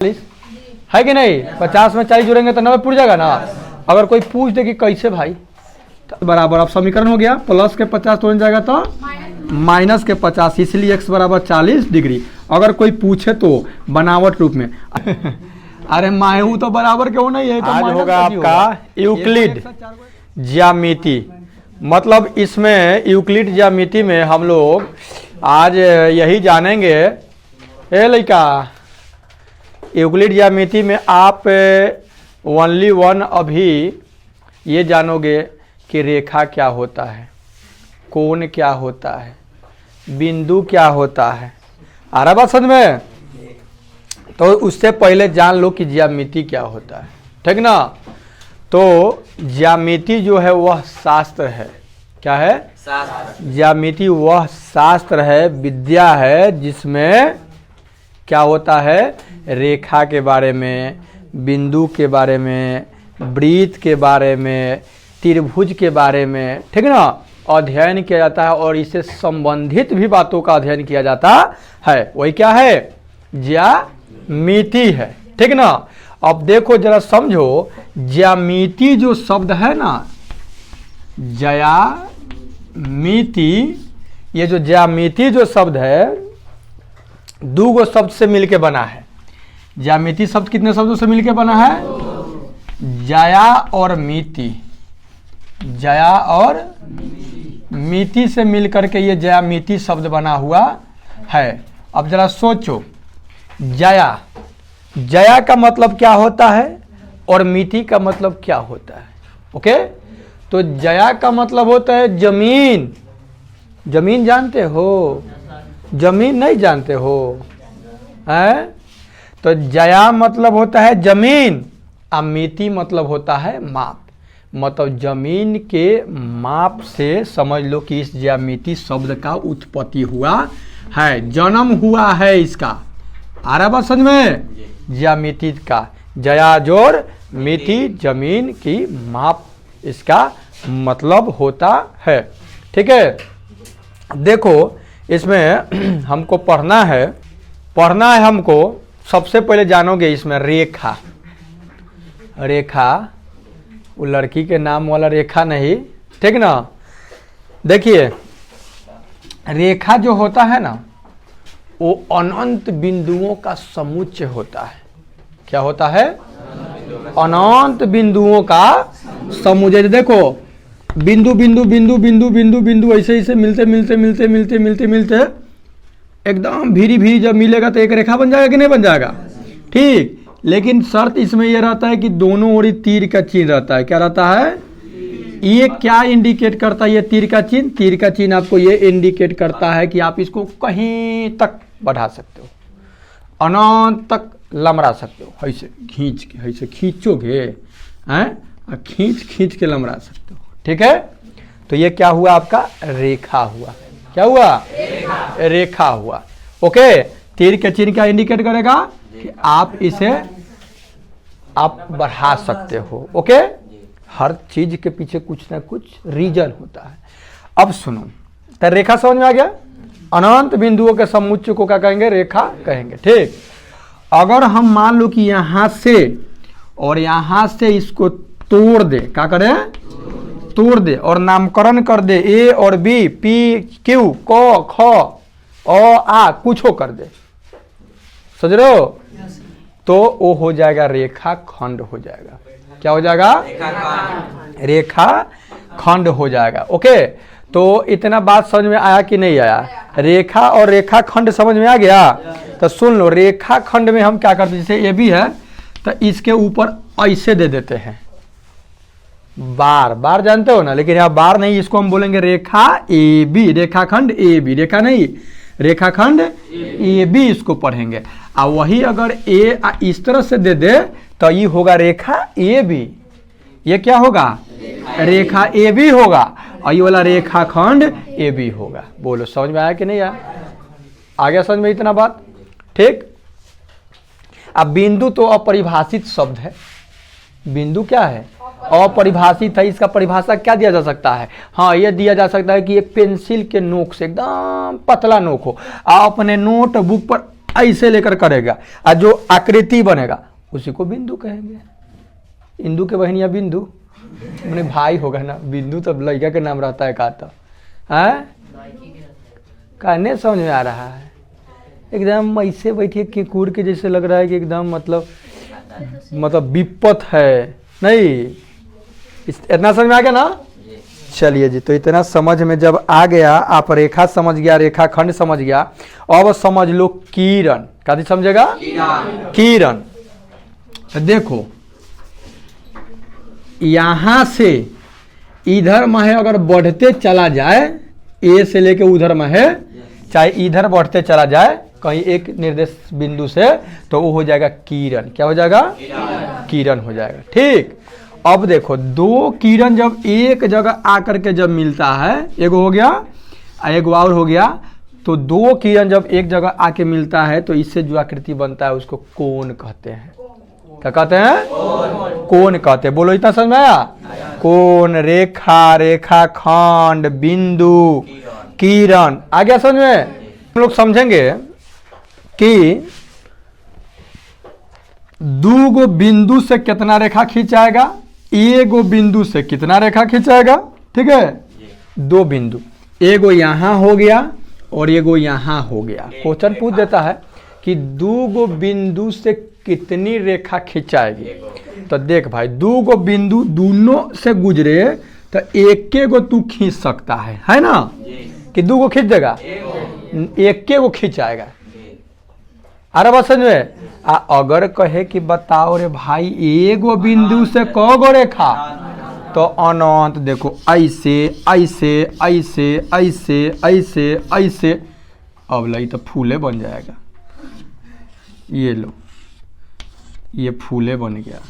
है कि नहीं? 50 में 40 जुड़ेंगे तो 90 पूछ जाएगा ना। अगर कोई पूछ दे कि कैसे भाई, तो बराबर अब समीकरण हो गया, प्लस के 50 तो जाएगा तो माइनस के 50, इसलिए x बराबर 40 डिग्री। अगर कोई पूछे तो बनावट रूप में अरे मायू तो बराबर क्यों नहीं है? तो आज होगा आपका यूक्लिड ज्यामिति। मतलब इसमें यूक्लिड ज्यामिति में हम लोग आज यही जानेंगे। ए लड़का, यूक्लिड ज्यामिति में आप ओनली वन अभी ये जानोगे कि रेखा क्या होता है, कोण क्या होता है, बिंदु क्या होता है। आ रहा बात समझ में? तो उससे पहले जान लो कि ज्यामिति क्या होता है, ठीक ना। तो ज्यामिति जो है वह शास्त्र है। क्या है? शास्त्र। ज्यामिति वह शास्त्र है, विद्या है, जिसमें क्या होता है, रेखा के बारे में, बिंदु के बारे में, वृत्त के बारे में, त्रिभुज के बारे में, ठीक ना, अध्ययन किया जाता है। और इससे संबंधित भी बातों का अध्ययन किया जाता है। वही क्या है? ज्यामिति है, ठीक ना। अब देखो जरा समझो, ज्यामिति जो शब्द है ना, ज्यामिति, ये जो ज्यामिति जो शब्द है दो गो शब्द से मिलके बना है। ज्यामिति शब्द कितने शब्दों से मिलके बना है? ज्या और मिति, ज्या और मिति से मिलकर के ये ज्यामिति शब्द बना हुआ है। अब जरा सोचो, ज्या, ज्या का मतलब क्या होता है और मिति का मतलब क्या होता है? ओके, तो ज्या का मतलब होता है जमीन। जमीन जानते हो? जमीन नहीं जानते हो? हैं? तो ज्या मतलब होता है जमीन, और मिति मतलब होता है माप। मतलब जमीन के माप से समझ लो कि इस ज्यामिति शब्द का उत्पत्ति हुआ है, जन्म हुआ है इसका। आ रहा बात समझ में? ज्यामिति का ज्या जोड़ मिति, जमीन की माप, इसका मतलब होता है। ठीक है, देखो इसमें हमको पढ़ना है हमको। सबसे पहले जानोगे इसमें रेखा। रेखा वो लड़की के नाम वाला रेखा नहीं, ठीक ना। देखिए, रेखा जो होता है ना, वो अनंत बिंदुओं का समुच्चय होता है। क्या होता है? अनंत बिंदुओं का समुच्चय। देखो, बिंदु बिंदु बिंदु बिंदु बिंदु बिंदु ऐसे ऐसे मिलते मिलते मिलते मिलते मिलते मिलते एकदम भीरी भीरी जब मिलेगा तो एक रेखा बन जाएगा कि नहीं बन जाएगा? ठीक, लेकिन शर्त इसमें यह रहता है कि दोनों ओर तीर का चिन्ह रहता है। क्या रहता है? ये क्या इंडिकेट करता है? ये तीर का चिन्ह, तीर का चिन्ह आपको ये इंडिकेट करता है कि आप इसको कहीं तक बढ़ा सकते हो, अनंत तक लमरा सकते हो। ऐसे खींच के, ऐसे खींचोगे हैं, खींच खींच के लमरा सकते हो। ठीक है, तो ये क्या हुआ? आपका रेखा हुआ। क्या हुआ? रेखा हुआ। ओके, तीर के चिन्ह क्या इंडिकेट करेगा? कि आप इसे आप बढ़ा सकते हो। ओके, हर चीज के पीछे कुछ ना कुछ रीजन होता है। अब सुनो, तो रेखा समझ में आ गया? अनंत बिंदुओं के समुच्चय को क्या कहेंगे? रेखा कहेंगे। ठीक, अगर हम मान लो कि यहां से और यहां से इसको तोड़ दे, क्या करें? तोड़ दे और नामकरण कर दे, ए और बी, पी क्यू, क ख ओ आ, कुछ हो कर दे, समझ रहे हो? तो वो हो जाएगा रेखा खंड हो जाएगा। क्या हो जाएगा? रेखा खंड हो जाएगा। ओके, तो इतना बात समझ में आया कि नहीं आया? रेखा और रेखा खंड समझ में आ गया? तो सुन लो, रेखा खंड में हम क्या करते हैं, जैसे ए बी है तो इसके ऊपर ऐसे दे देते हैं बार। बार जानते हो ना, लेकिन यहाँ बार नहीं, इसको हम बोलेंगे रेखा ए बी, रेखा खंड ए बी, रेखा नहीं, रेखा खंड ए बी इसको पढ़ेंगे। और वही अगर ए इस तरह से दे दे तो ये होगा रेखा ए बी। ये क्या होगा? रेखा ए बी होगा, और ये वाला रेखा खंड ए बी होगा। बोलो समझ में आया कि नहीं आया? आ गया समझ में इतना बात? ठीक। अब बिंदु तो अपरिभाषित शब्द है। बिंदु क्या है? अपरिभाषित है। इसका परिभाषा क्या दिया जा सकता है? हाँ, यह दिया जा सकता है कि एक पेंसिल के नोक से एकदम पतला नोक हो, आप अपने नोटबुक पर ऐसे लेकर करेगा, और जो आकृति बनेगा उसी को बिंदु कहेंगे। इंदु के बहनिया बिंदु मैंने भाई होगा ना, बिंदु तो लड़का के नाम रहता है का तो है, कहने समझ में आ रहा है। एकदम ऐसे बैठिए केकूर के जैसे लग रहा है कि एकदम मतलब विपत है नहीं। इतना समझ में आ गया ना? चलिए जी, तो इतना समझ में जब आ गया, आप रेखा समझ गया, रेखा खंड समझ गया, अब समझ लो किरण। क्या समझेगा? किरण। देखो यहां से इधर में है, अगर बढ़ते चला जाए ए से लेके उधर में है, चाहे इधर बढ़ते चला जाए कहीं एक निर्देश बिंदु से, तो वो हो जाएगा किरण। क्या हो जाएगा? किरण हो जाएगा। ठीक, अब देखो दो किरण जब एक जगह आकर के जब मिलता है, एगो हो गया एगो और हो गया, तो दो किरण जब एक जगह आके मिलता है तो इससे जो आकृति बनता है उसको कोण कहते हैं। क्या कहते हैं? कोण कहते हैं। बोलो, इतना समझ में आया? कोण, रेखा, रेखा खंड, बिंदु, किरण। आ गया समझ में? हम लोग समझेंगे कि दो गो बिंदु से कितना रेखा खींचाएगा, एगो बिंदु से कितना रेखा खींचाएगा। ठीक है, दो बिंदु, एगो यहां हो गया और एगो यहां हो गया। क्वेश्चन पूछ देता है कि दो गो बिंदु से कितनी रेखा खिंचाएगी। तो देख भाई, दो गो बिंदु दोनों से गुजरे तो एक गो तू खींच सकता है ना? कि दो गो खींच देगा, एक गो खींचाएगा। अरे बस समझ में? अगर कहे कि बताओ रे भाई एगो बिंदु से क गो रेखा, तो अनंत। देखो ऐसे ऐसे ऐसे ऐसे ऐसे ऐसे, अब लाई तो फूले बन जाएगा। ये लो, ये फूले बन गया।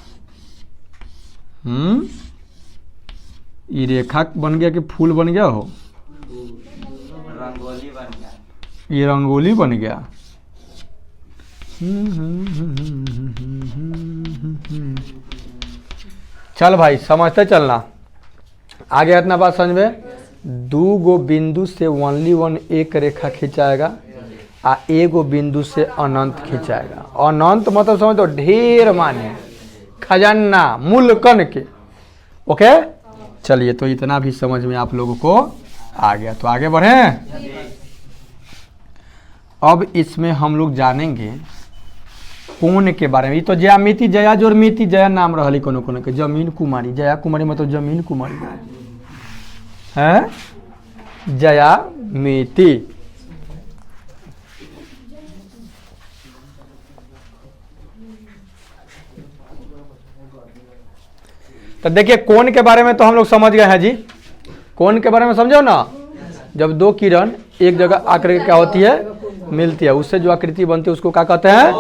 ये रेखा बन गया कि फूल बन गया हो? रंगोली बन गया। ये रंगोली बन गया। चल भाई, समझते चलना। आगे इतना बात समझ में? दो गो बिंदु से ओनली वन एक रेखा खिंचाएगा, आ एगो बिंदु से अनंत खिंचाएगा। अनंत मतलब समझ तो ढेर माने, खजाना, मुल्कन के। ओके, चलिए, तो इतना भी समझ में आप लोगों को आ गया। तो आगे बढ़े। अब इसमें हम लोग जानेंगे कोण के बारे में। ये तो ज्यामिति, जया जोरमिति, जया नाम रहली कोनो कोनो के। जमीन कुमारी, जया कुमारी मतलब जमीन कुमारी है, जया मिति। तो देखिए कोण के बारे में तो हम लोग समझ गए हैं जी। कोण के बारे में समझो ना? जब दो किरण एक जगह आकर के क्या होती है, मिलती है, उससे जो आकृति बनती है उसको क्या कहते हैं?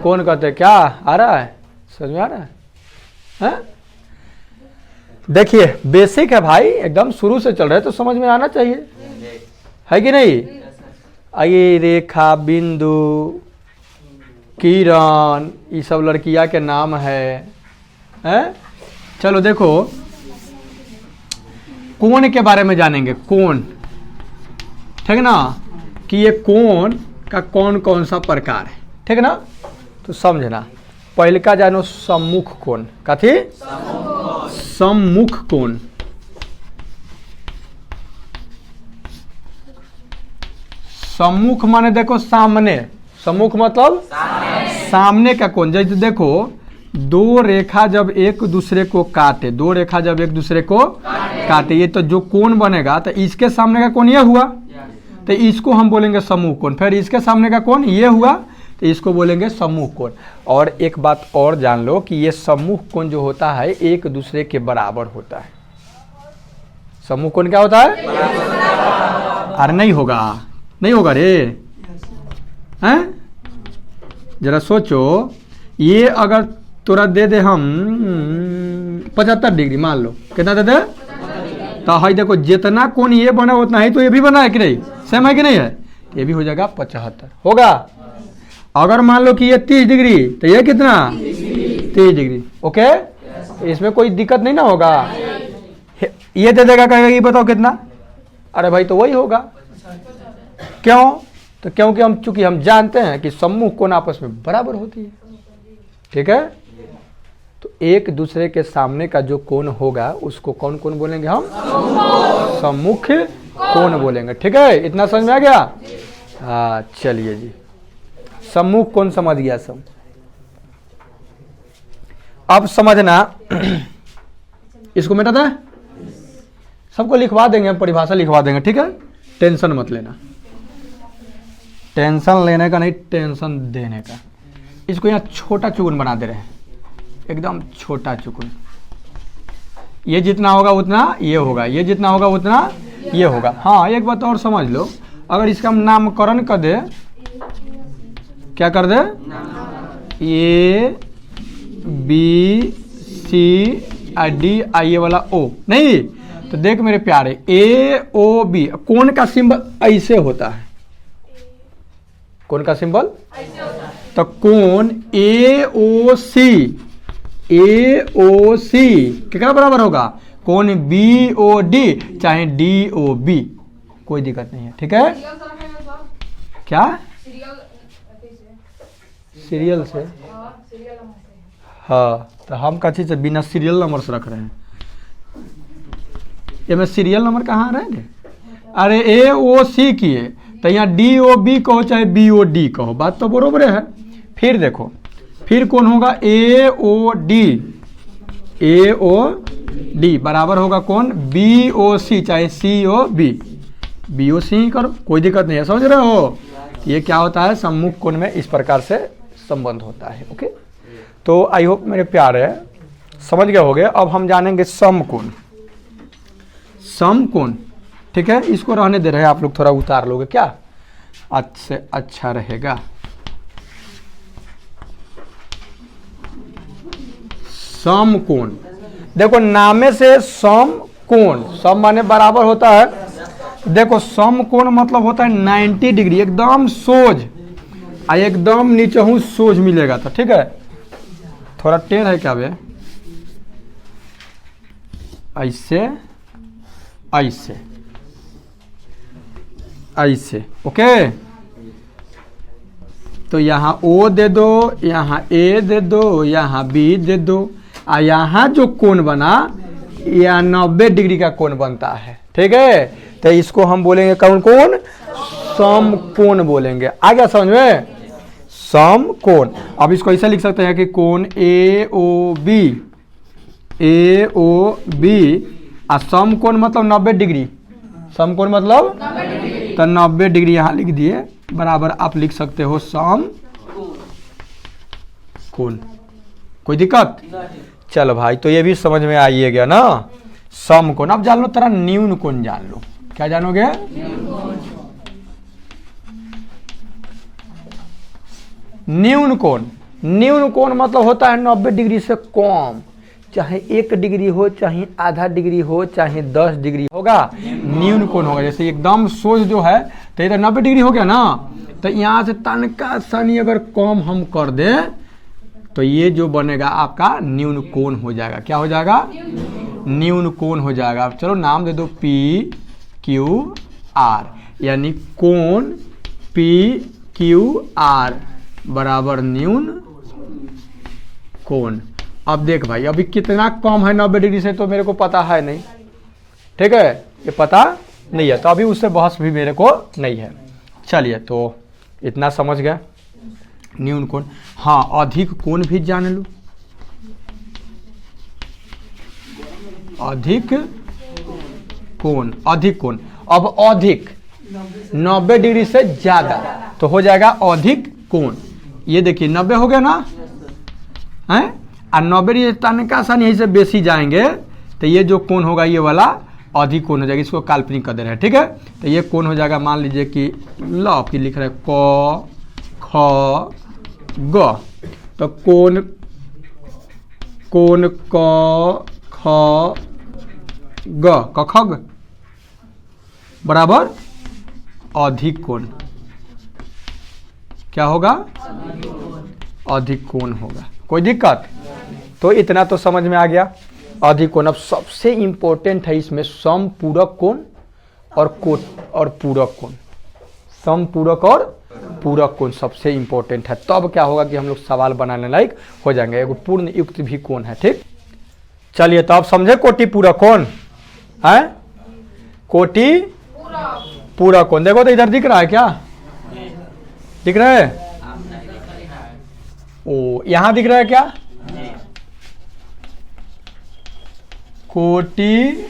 कोण कहते हैं। क्या आ रहा है? समझ में आ रहा है? देखिए बेसिक है भाई, एकदम शुरू से चल रहे तो समझ में आना चाहिए, है कि नहीं? आइए, रेखा, बिंदु, किरण, ये सब लड़किया के नाम है। चलो देखो, कोण के बारे में जानेंगे। कोण, ठीक ना? कि ये कोण का कौन कौन सा प्रकार है, ठीक ना? तो समझना। पहले का जानो सम्मुख कोण। का थी? सम्मुख कोण। सम्मुख माने देखो सामने, सम्मुख मतलब सामने का कोण। जैसे देखो दो रेखा जब एक दूसरे को काटे, दो रेखा जब एक दूसरे को काटे, ये तो जो कोण बनेगा, तो इसके सामने का कोण ये हुआ, तो इसको हम बोलेंगे समूह कोण। फिर इसके सामने का कोण ये हुआ, तो इसको बोलेंगे समूह कोण। और एक बात और जान लो कि ये समूह कोण जो होता है एक दूसरे के बराबर होता है। समूह कोण क्या होता है? अरे नहीं होगा, नहीं होगा रे, हैं? जरा सोचो, ये अगर तोरा दे दे हम 75 डिग्री, मान लो, कितना दे दे? तो है देखो, जितना कोण ये बना उतना ही तो ये भी बना है कि नहीं? सेम है कि नहीं है? ये भी हो जाएगा 75 होगा। अगर मान लो कि ये 30 डिग्री, तो ये कितना? 30 डिग्री। ओके, इसमें कोई दिक्कत नहीं ना होगा। ये दे देगा, कहेगा ये बताओ कितना? अरे भाई तो वही होगा। क्यों? तो तो क्योंकि चूंकि हम जानते हैं कि सम्मुख कोण आपस में बराबर होती है, ठीक है, तो एक दूसरे के सामने का जो कोण होगा उसको कौन कोण बोलेंगे हम? सम्मुख कोण बोलेंगे, ठीक है। इतना समझ में आ गया? हाँ चलिए जी, सम्मुख कोण समझ गया सब। अब समझना इसको मिटाता है, सबको लिखवा देंगे, हम परिभाषा लिखवा देंगे, ठीक है, टेंशन मत लेना, टेंशन लेने का नहीं, टेंशन देने का। इसको यहाँ छोटा चुगुन बना दे रहे हैं, एकदम छोटा चुगुन। ये जितना होगा उतना ये होगा, ये जितना होगा उतना ये होगा। हाँ एक बात और समझ लो, अगर इसका हम नामकरण कर दे, क्या कर दे? A B C D I ये वाला ओ नहीं, तो देख मेरे प्यारे, ए ओ बी कोण का सिंबल ऐसे होता है, कोण का सिंबल तो कोण ए ओ सी कितना बराबर होगा? कोण बी ओ डी चाहे डी ओ बी, कोई दिक्कत नहीं है, ठीक है। क्या सीरियल से? हाँ तो हम का चीज बिना सीरियल नंबर से रख रहे हैं, ये में सीरियल नंबर कहाँ रहेंगे? अरे ए ओ सी किए तो यहाँ डी ओ बी कहो चाहे बी ओ डी कहो, बात तो बरोबर है। फिर देखो, फिर कौन होगा? ए ओ डी बराबर होगा कौन? बी ओ सी चाहे सी ओ बी ओ सी ही करो, कोई दिक्कत नहीं है, समझ रहे हो? ये क्या होता है? सम्मुख कोण में इस प्रकार से संबंध होता है, ओके। तो आई होप मेरे प्यारे समझ गए होगे। अब हम जानेंगे समकोण, समकोण, ठीक है। इसको रहने दे रहे हैं, आप लोग थोड़ा उतार लोगे क्या? अच्छा रहेगा। समकोण, देखो नामे से समकोण, सम माने बराबर होता है। देखो समकोण मतलब होता है 90 डिग्री, एकदम सोज, एकदम नीचे हूं सोज मिलेगा, तो ठीक है। थोड़ा टेढ़ है क्या बे? ऐसे ऐसे ऐसे, ओके। तो यहाँ ओ दे दो, यहाँ ए दे दो, यहाँ बी दे दो, और यहाँ जो कोण बना यह 90 डिग्री का कोण बनता है, ठीक है। तो इसको हम बोलेंगे कौन कोण? समकोण बोलेंगे। आ गया समझ में? समकोण। अब इसको ऐसा लिख सकते हैं कि कोण ए ओ बी और समकोण मतलब 90 डिग्री, समकोण मतलब 90 डिग्री, तो 90 डिग्री यहाँ लिख दिए, बराबर आप लिख सकते हो समकोण, कोई दिक्कत? चलो भाई, तो ये भी समझ में आइए गया ना, समकोण। अब जान लो तेरा न्यून कोण जान लो, क्या जानोगे? न्यून कोण। न्यून कोण मतलब होता है 90 डिग्री से कम, चाहे 1 डिग्री हो, चाहे आधा डिग्री हो, चाहे 10 डिग्री होगा, न्यून कोण होगा। जैसे एकदम सोज जो है तो इधर 90 डिग्री हो गया ना, तो यहाँ से तनका सनी अगर कम हम कर दें तो ये जो बनेगा आपका न्यून कोण हो जाएगा। क्या हो जाएगा? न्यून कोण हो जाएगा। चलो नाम दे दो पी क्यू आर, यानी कोण पी क्यू आर बराबर न्यून कोण। अब देख भाई, अभी कितना कम है 90 डिग्री से तो मेरे को पता है नहीं, ठीक है, ये पता नहीं है, तो अभी उससे बहस भी मेरे को नहीं है। चलिए, तो इतना समझ गए न्यून कोण। हाँ, अधिक कोण भी जान लो। अधिक कोण, अधिक कोण। अब अधिक 90 डिग्री से ज्यादा तो हो जाएगा अधिक कोण। ये देखिए 90 हो गया ना, है, और 90 डिग्री तनका सा यहीं से बेसी जाएंगे तो ये जो कोण होगा ये वाला अधिक कोण हो जाएगा। इसको काल्पनिक कर दे रहे हैं, ठीक है। तो ये कोण हो जाएगा, मान लीजिए कि ल की लिख रहे क ख ग, तो कोण कोण क ख ग, कखग बराबर अधिक कोण। क्या होगा? अधिक कोण होगा। कोई दिक्कत? तो इतना तो समझ में आ गया, अधिक कोण। अब सबसे इंपॉर्टेंट है इसमें समपूरक कोण और पूरक कोण। समपूरक और पूरक कोण सबसे इंपॉर्टेंट है, तब क्या होगा कि हम लोग सवाल बनाने लायक हो जाएंगे। एगो पूर्ण युक्त भी कोण है, ठीक। चलिए तो आप समझे कोटि पूरक कोण है, कोटि पूरक कोण। देखो तो इधर दिख रहा है क्या, दिख रहा है? ओ यहां दिख रहा है क्या? कोटि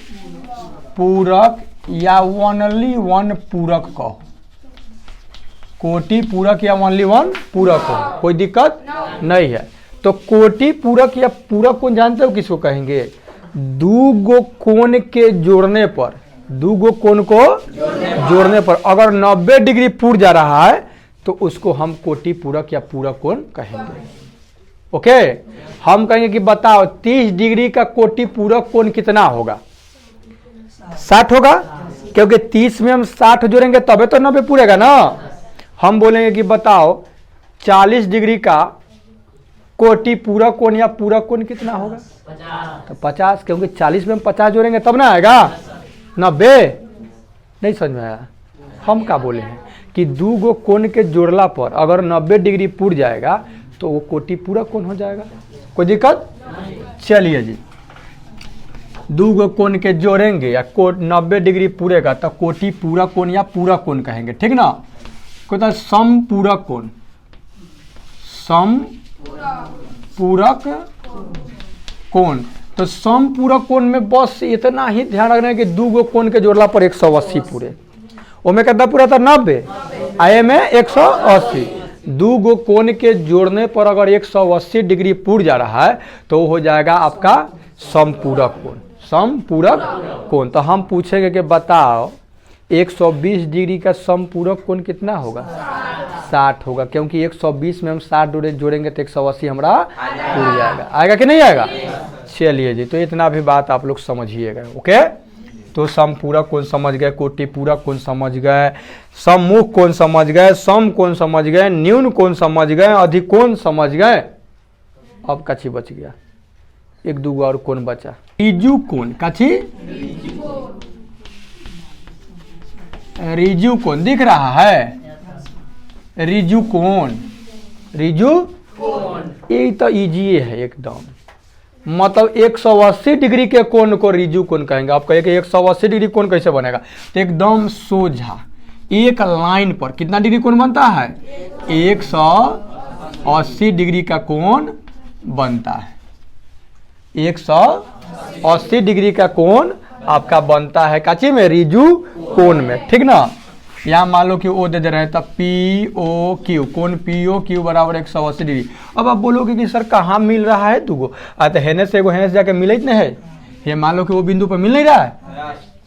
पूरक या ओनली वन पूरक कहो, कोटि पूरक या ओनली वन पूरक हो, कोई दिक्कत नहीं है। तो कोटि पूरक या पूरक कोण जानते हो किसको कहेंगे? दो गो कोण के जोड़ने पर, दो गो कोण को जोड़ने पर अगर 90 डिग्री पूर जा रहा है तो उसको हम कोटि पूरक या पूरक कोण कहेंगे। ओके, हम कहेंगे कि बताओ 30 डिग्री का कोटि पूरक कोण कितना होगा? 60 होगा, क्योंकि 30 में हम 60 जोड़ेंगे तबे तो 90 पूरेगा ना। हम बोलेंगे कि बताओ 40 डिग्री का कोटि पूरक कोण या पूरक कोण कितना होगा? 50। तो 50, क्योंकि 40 में हम 50 जोड़ेंगे तब ना आएगा 90। नहीं समझ में आया? हम क्या बोले हैं कि दो गो कोण के जोड़ला पर अगर 90 डिग्री पूर जाएगा तो वो कोटि पूरक कोण हो जाएगा, कोई दिक्कत? चलिए जी, दो गो कोण के जोड़ेंगे या 90 डिग्री पूरेगा तो कोटि पूरक कोण या पूरक कोण कहेंगे, ठीक ना। कोई सम पूरक कोण, सम पूरक कोण। तो सम पूरक कोण में बस इतना ही ध्यान रखना है कि दो गो कोण के जोड़ला पर 180 पूरे, ओमे कितना पूरा था? 90, आए में 180। दो गो कोण के जोड़ने पर अगर 180 डिग्री पूर जा रहा है तो हो जाएगा आपका समपूरक कोण, समपूरक कोण। तो हम पूछेंगे कि बताओ 120 डिग्री का समपूरक कोण कितना होगा? 60 होगा, क्योंकि 120 में हम 60 जोड़ेंगे तो 180 हमारा पूर जाएगा। आएगा कि नहीं आएगा? चलिए जी, तो इतना भी बात आप लोग समझिएगा। ओके, तो समपूरक कोण समझ गए, कोटि पूरक कोण समझ गए, सम्मुख कोण समझ गए, सम कोण समझ गए, न्यून कोण समझ गए, अधिक कोण समझ गए। अब कछी बच गया, एक दो और कोण बचा, रिजु कोण। कछी? रिजु कोण दिख रहा है, रिजु कोण, रिजु कोण। ये तो इजी है एकदम, मतलब 180 डिग्री के कोण को रिजु कोण कहेंगे। आप कहेंगे 180 डिग्री कोण कैसे बनेगा? तो एकदम सोझा एक लाइन पर कितना डिग्री कोण बनता है? 180 डिग्री का कोण बनता है, 180 डिग्री का कोण आपका बनता है काची में? रिजु कोण में, ठीक ना। यहाँ मान लो कि ओ दे रहे हैं तब पी ओ क्यू, कोण पी ओ क्यू बराबर 180 डिग्री। अब आप बोलोगे कि सर कहाँ मिल रहा है दूगो? तो हेने से एगो हेने से जाके मिले नहीं है, ये मान लो कि वो बिंदु पर मिल नहीं रहा है,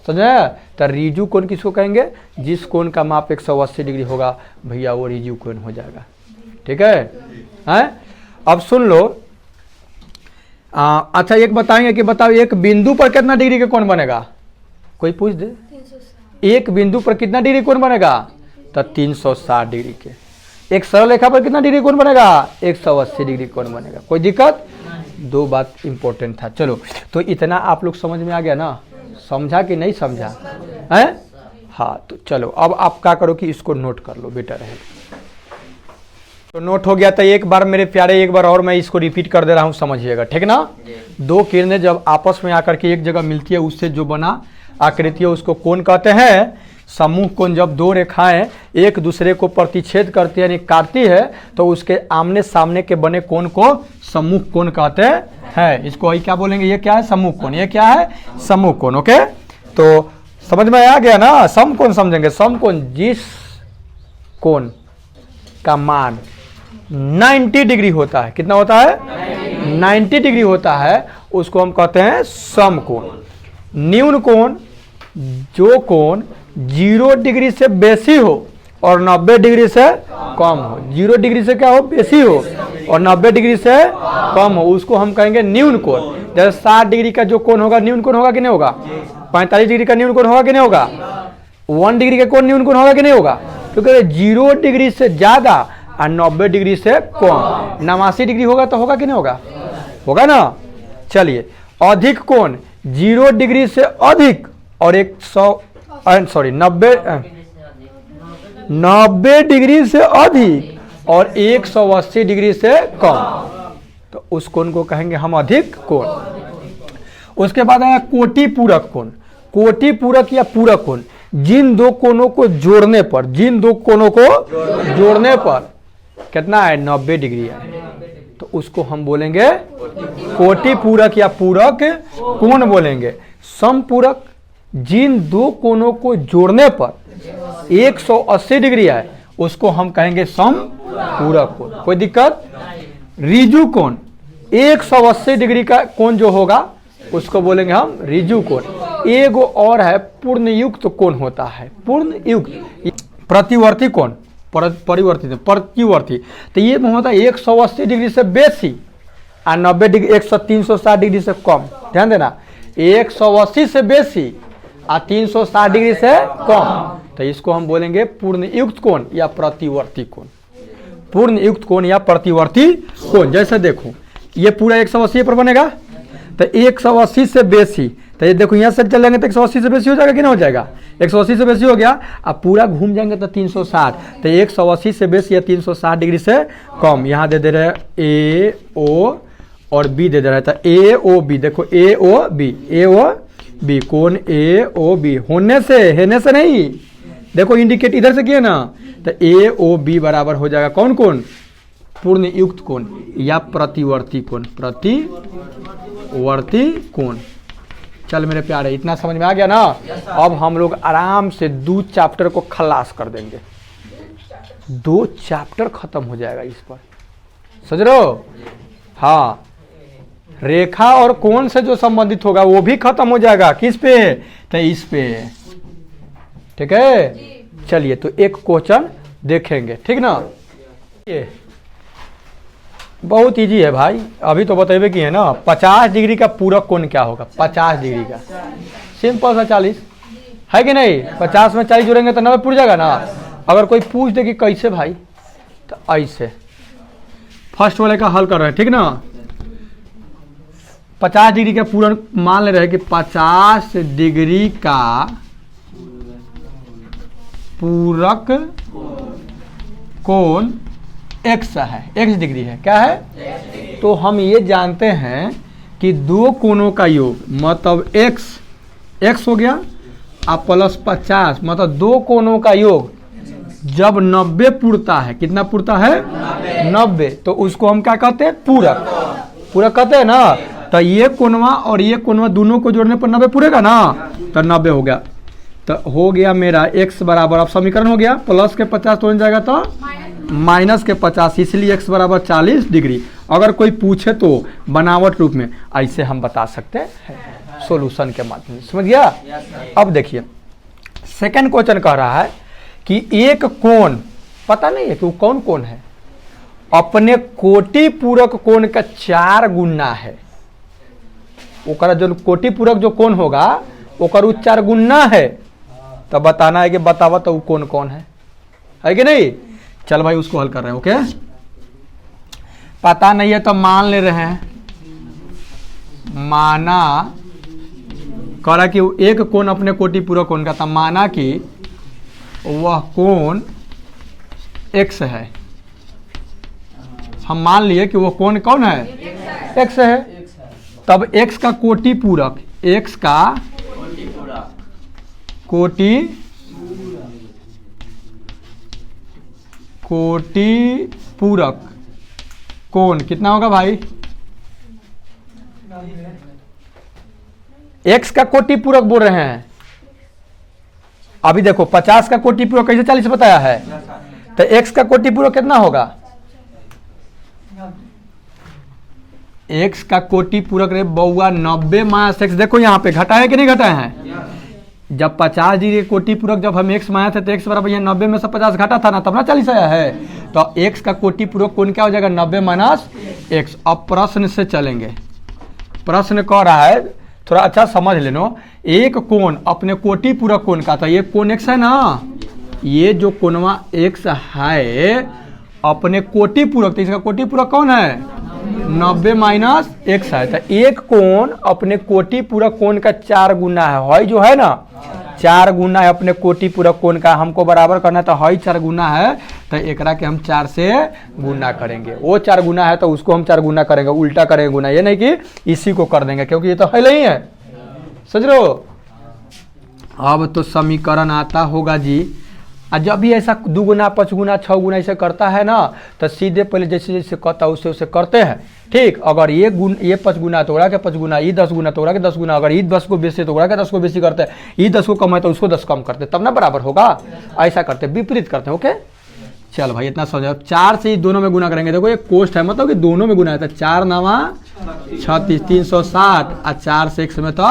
समझे? तो रिजु कोण किसको कहेंगे? जिस कोण का माप 180 डिग्री होगा भैया वो रिजु कोण हो जाएगा, ठीक है? अब सुन लो, अच्छा एक बताएंगे कि बताओ एक बिंदु पर कितना डिग्री का कोण बनेगा? कोई पूछ दे, एक बिंदु पर कितना डिग्री कोण बनेगा? तो 360 डिग्री के। एक सरल रेखा पर कितना डिग्री कोण बनेगा? 180 डिग्री कोण बनेगा, कोई दिक्कत? दो बात इंपॉर्टेंट था। चलो, तो इतना आप लोग समझ में आ गया ना? समझा कि नहीं समझा है? हाँ, तो चलो अब आप क्या करो कि इसको नोट कर लो, बेटर है। तो नोट हो गया, तो एक बार मेरे प्यारे, एक बार और मैं इसको रिपीट कर दे रहा हूँ, समझिएगा, ठीक ना। दो किरणें जब आपस में आकर के एक जगह मिलती है, उससे जो बना आकृति है उसको कोण कहते हैं। समूह कोण जब दो रेखाएं एक दूसरे को प्रतिच्छेद करती है यानी काटती है तो उसके आमने सामने के बने कोण को समूह कोण कहते हैं। इसको क्या बोलेंगे? ये क्या है? समूह कोण। ये क्या है? समूह कोण। ओके, तो समझ में आ गया ना? समकोण समझेंगे। समकोण जिस कोण का मान 90 डिग्री होता है, कितना होता है? 90 डिग्री होता है, उसको हम कहते हैं समकोण। न्यून कोण, जो कोण 0 डिग्री से बेसी हो और 90 डिग्री से कम हो। 0 डिग्री से क्या हो? बेसी हो और 90 डिग्री से कम हो, उसको हम कहेंगे न्यून कोण। जैसे 60 डिग्री का जो कोण होगा न्यून कोण होगा कि नहीं होगा? 45 डिग्री का न्यून कोण होगा कि नहीं होगा? 1 डिग्री का कोण न्यून कोण होगा कि नहीं होगा? क्योंकि 0 डिग्री से ज्यादा और 90 डिग्री से कम, 89 डिग्री होगा तो होगा कि नहीं होगा? होगा ना। चलिए, अधिक कोण 0 डिग्री से अधिक और 90 90 डिग्री से अधिक और 180 डिग्री से कम, तो उस कोण को कहेंगे हम अधिक कोण। उसके बाद आया कोटि पूरक कोण। कोटि पूरक या पूरक कोण, जिन दो कोणों को जोड़ने पर, जिन दो कोणों को जोड़ने पर कितना है 90 डिग्री है, तो उसको हम बोलेंगे कोटि पूरक या पूरक कोण बोलेंगे। समपूरक, जिन दो कोणों को जोड़ने पर 180 डिग्री है, उसको हम कहेंगे समपूरक कोण। कोई दिक्कत? ऋजु कोण, 180 डिग्री का कोण जो होगा उसको बोलेंगे हम ऋजु कोण। एक और है पूर्णयुक्त कोण होता है, पूर्णयुक्त। प्रतिवर्ती कोण, प्रतिवर्ती, तो ये होता है 180 डिग्री से बेसी और 90 डिग्री 360 डिग्री से कम। ध्यान देना, 180 से बेसी और 360 डिग्री से कम, तो इसको हम बोलेंगे पूर्णयुक्त कोण या प्रतिवर्ती कोण। पूर्णयुक्त कोण या प्रतिवर्ती कोण। जैसे देखो ये पूरा 180 पर बनेगा, तो 180 से बेसी, तो ये देखो यहाँ से चलेंगे तो 180 से बेसी हो जाएगा कि ना हो जाएगा? 180 से बेसी हो गया। अब पूरा घूम जाएंगे तो 360, तो 180 से बेसी या 360 डिग्री से कम। यहाँ दे दे रहे हैं ए ओ और बी दे दे रहा है, तो ए ओ बी, देखो ए ओ बी, ए ओ बी, कोण ए ओ बी होने से नहीं, देखो इंडिकेट इधर से किए ना, तो ए ओ बी बराबर हो जाएगा कौन कोण? पूर्णयुक्त कोण या प्रतिवर्ती कोण, प्रतिवर्ती कोण। चल मेरे प्यारे, इतना समझ में आ गया ना? अब हम लोग आराम से 2 चैप्टर को खलास कर देंगे, 2 चैप्टर खत्म हो जाएगा इस पर, समझ रहे हो? हाँ, रेखा और कोण से जो संबंधित होगा वो भी खत्म हो जाएगा। किस पे? तो इस पे, ठीक है। चलिए तो एक क्वेश्चन देखेंगे, ठीक ना? ये बहुत इजी है भाई, अभी तो बतेबे की है ना। 50 डिग्री का पूरक कोण क्या होगा? 50 डिग्री का सिंपल सा 40 है कि नहीं? 50 में 40 जोड़ेंगे तो 90 पूर जाएगा ना। अगर कोई पूछ दे कि कैसे भाई, तो ऐसे फर्स्ट वाले का हल कर रहे हैं, ठीक ना। 50 डिग्री का पूरक मान ले रहे हैं कि 50 डिग्री का पूरक कोण x है, x डिग्री है, क्या है? तो हम ये जानते हैं कि दो कोणों का योग मतलब x हो गया और प्लस 50, मतलब दो कोणों का योग जब 90 पुरता है, कितना पुरता है? 90, तो उसको हम क्या कहते हैं? पूरक। पूरक कहते हैं ना। तो ये कोणवा और ये कोणवा दोनों को जोड़ने पर 90 पूरेगा ना, तो 90 हो गया। तो हो गया मेरा x बराबर, अब समीकरण हो गया, प्लस के 50 तो जाएगा तो माइनस के 50, इसलिए x बराबर 40 डिग्री। अगर कोई पूछे तो बनावट रूप में ऐसे हम बता सकते हैं सॉल्यूशन के माध्यम से, समझ गया? अब देखिए सेकंड क्वेश्चन कह रहा है कि एक कोण, पता नहीं है कि वो कौन कोण है, अपने कोटि पूरक कोण का 4 गुना है। ओकरा जो कोटि पूरक जो कोण होगा ओकर उ 4 गुना है, तो बताना है कि बतावा तो वो कौन कौन है कि नहीं? चल भाई उसको हल कर रहे हैं, ओके। पता नहीं है तो मान ले रहे हैं, माना करा कि एक कोण अपने कोटि पूरक कोण का था, माना कि वह कोण x है। हम मान लिए कि वो कोण कौन है? x है। तब x का कोटि पूरक, x का कोटि पूरक कोण कितना होगा भाई? x का कोटि पूरक बोल रहे हैं। अभी देखो 50 का कोटि पूरक कैसे 40 बताया है, तो x का कोटि पूरक कितना होगा? x का कोटि पूरक रे बउआ 90 माइनस x, देखो यहाँ पे घटाए कि नहीं घटाए हैं? जब 50 डिग्री कोटि पूरक जब हम x माया थे तो x बराबर यहाँ 90 में से 50 घटा था ना, तब ना 40 आया है। तो x का कोटि पूरक कोण क्या हो जाएगा? 90 माइनस x। अब प्रश्न से चलेंगे। प्रश्न कह रहा है, थोड़ा अच्छा समझ लेनो, एक कोण अपने कोटि पूरक कोण का, तो ये कोण x है ना, ये जो कोणवा x है अपने कोटि पूरक, तो इसका कोटि पूरक कौन है? 90 माइनस x है। तो एक कोण अपने कोटि पूरक कोण का 4 गुना है जो है ना 4 गुना है अपने कोटि पूरक कोण का, हमको बराबर करना है तो हई 4 गुना है तो एकरा के हम 4 से गुना करेंगे। वो 4 गुना है तो उसको हम 4 गुना करेंगे, उल्टा करेंगे गुना, ये नहीं कि इसी को कर देंगे क्योंकि ये तो है नहीं है, समझ रहे हो। अब तो समीकरण आता होगा जी, जब भी ऐसा 2 गुना 5 गुना 6 गुना ऐसे करता है ना तो सीधे पहले जैसे जैसे कहता है उससे करते हैं, ठीक। अगर ये 5 गुना तो ओरा के 5 गुना, ये 10 गुना तो ओरा के 10 गुना, अगर ये 10 को बेसी तो ओरा के 10 को बेसी करते हैं, ये 10 को कम है तो उसको 10 कम करते, तब ना बराबर होगा। ऐसा करते, विपरीत करते हैं। ओके चल भाई इतना समझो। 4 से ही दोनों में गुना करेंगे, देखो ये कोष्ट है मतलब कि दोनों में गुना है, तो 4 9 36 360 और 4 से x में तो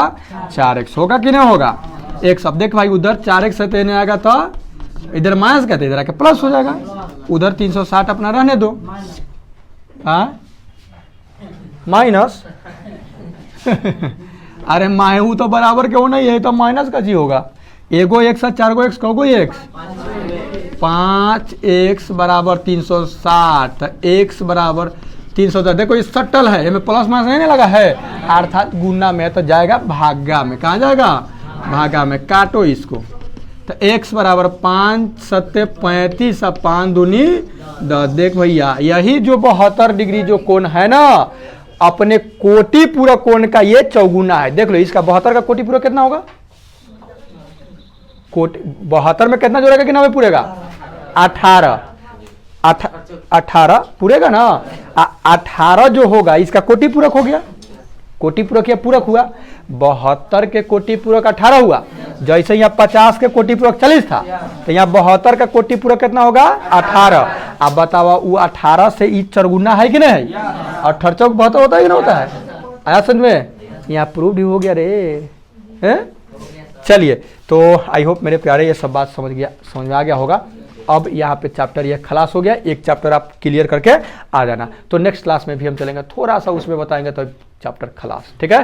4x होगा कि नहीं होगा। एक सब देख भाई, उधर 4x से तेने आएगा तो इधर माइनस कहते इधर आके प्लस हो जाएगा, उधर 360 अपना रहने दो, हाँ माइनस अरे मायू तो बराबर क्यों नहीं है, तो माइनस का जी होगा। एगो x है 4 गो x, कौगो x 5x बराबर 360, x बराबर 360। देखो ये सटल है, इसमें प्लस माइनस नहीं लगा है, अर्थात गुना में तो जाएगा भागा में, कहाँ जाएगा भागा में, काटो इसको। तो x बराबर 5 7 35 और 5 दूनी 10। देख भैया यही जो 72 डिग्री जो कोण है ना अपने कोटि पूरक कोण का ये चौगुना है। देख लो इसका 72 का कोटि पूरक कितना होगा, 72 में कितना जोड़ेगा कि ना पूरेगा 18 पूरेगा ना, 18 जो होगा इसका कोटि पूरक हो गया, कोटि पूरक या पूरक हुआ। 72 के कोटि पूरक 18 हुआ, जैसे यहाँ 50 के कोटि पूरक 40 था तो यहाँ 72 का कोटि पूरक कितना होगा 18। अब बताओ वो 18 से ई चरगुना है कि नहीं है, 18 चौक 72 होता है कि नहीं होता है, आया समझ में, यहाँ प्रूव हो गया रे हैं। चलिए तो आई होप मेरे प्यारे ये सब बात समझ में आ गया होगा। अब यहाँ पे चैप्टर ये खलास हो गया, एक चैप्टर आप क्लियर करके आ जाना, तो नेक्स्ट क्लास में भी हम चलेंगे थोड़ा सा उसमें बताएंगे तो चैप्टर खलास, ठीक है।